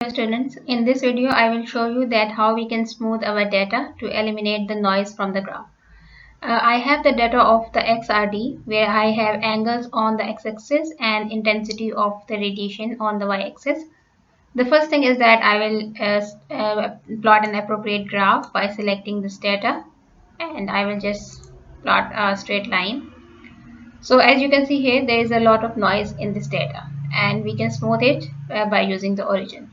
Hello students, in this video I will show you that how we can smooth our data to eliminate the noise from the graph. I have the data of the XRD where I have angles on the x-axis and intensity of the radiation on the y-axis. The first thing is that I will plot an appropriate graph by selecting this data, and I will just plot a straight line. So as you can see here, there is a lot of noise in this data and we can smooth it by using the origin.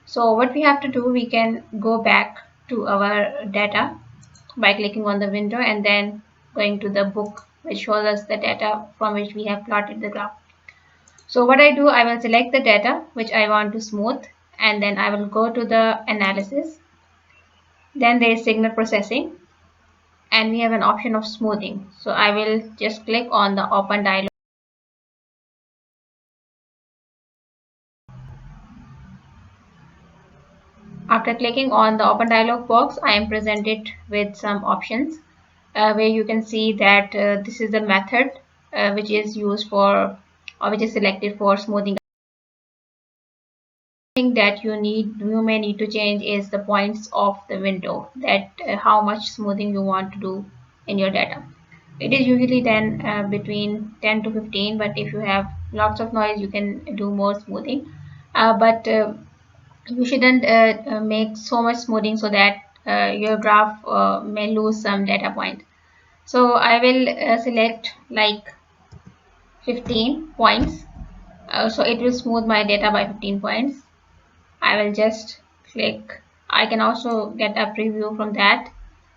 So what we have to do, we can go back to our data by clicking on the window and then going to the book which shows us the data from which we have plotted the graph. So what I do, I will select the data which I want to smooth, and then I will go to the analysis. Then there is signal processing and we have an option of smoothing. So I will just click on the open dialog. After clicking on the open dialog box, I am presented with some options where you can see that this is the method which is used for, or which is selected for smoothing. The thing that you may need to change is the points of the window, that how much smoothing you want to do in your data. It is usually then between 10 to 15, but if you have lots of noise you can do more smoothing. But you shouldn't make so much smoothing so that your graph may lose some data point. So I will select like 15 points, so it will smooth my data by 15 points. I will just click. I can also get a preview from that,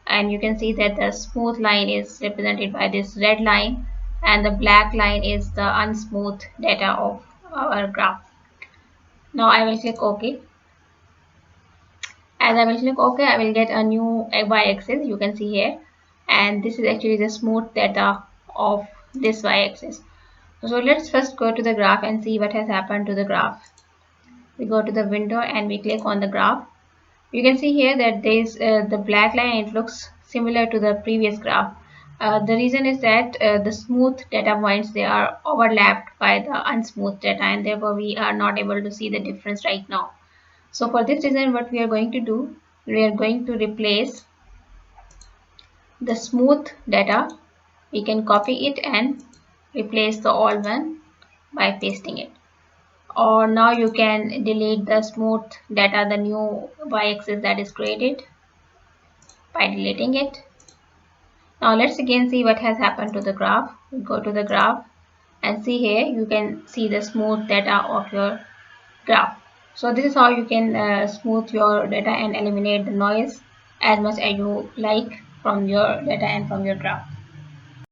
and you can see that the smooth line is represented by this red line and the black line is the unsmooth data of our graph. Now I will click OK. As I will click OK, I will get a new y-axis, you can see here, and this is actually the smooth data of this y-axis. So let's first go to the graph and see what has happened to the graph. We go to the window and we click on the graph. You can see here that there is the black line. It looks similar to the previous graph. The reason is that the smooth data points, they are overlapped by the unsmooth data, and therefore we are not able to see the difference right now. So for this reason, what we are going to do, we are going to replace the smooth data. We can copy it and replace the old one by pasting it. Or now you can delete the smooth data, the new y-axis that is created, by deleting it. Now let's again see what has happened to the graph. We go to the graph and see here, you can see the smooth data of your graph. So this is how you can smooth your data and eliminate the noise as much as you like from your data and from your graph.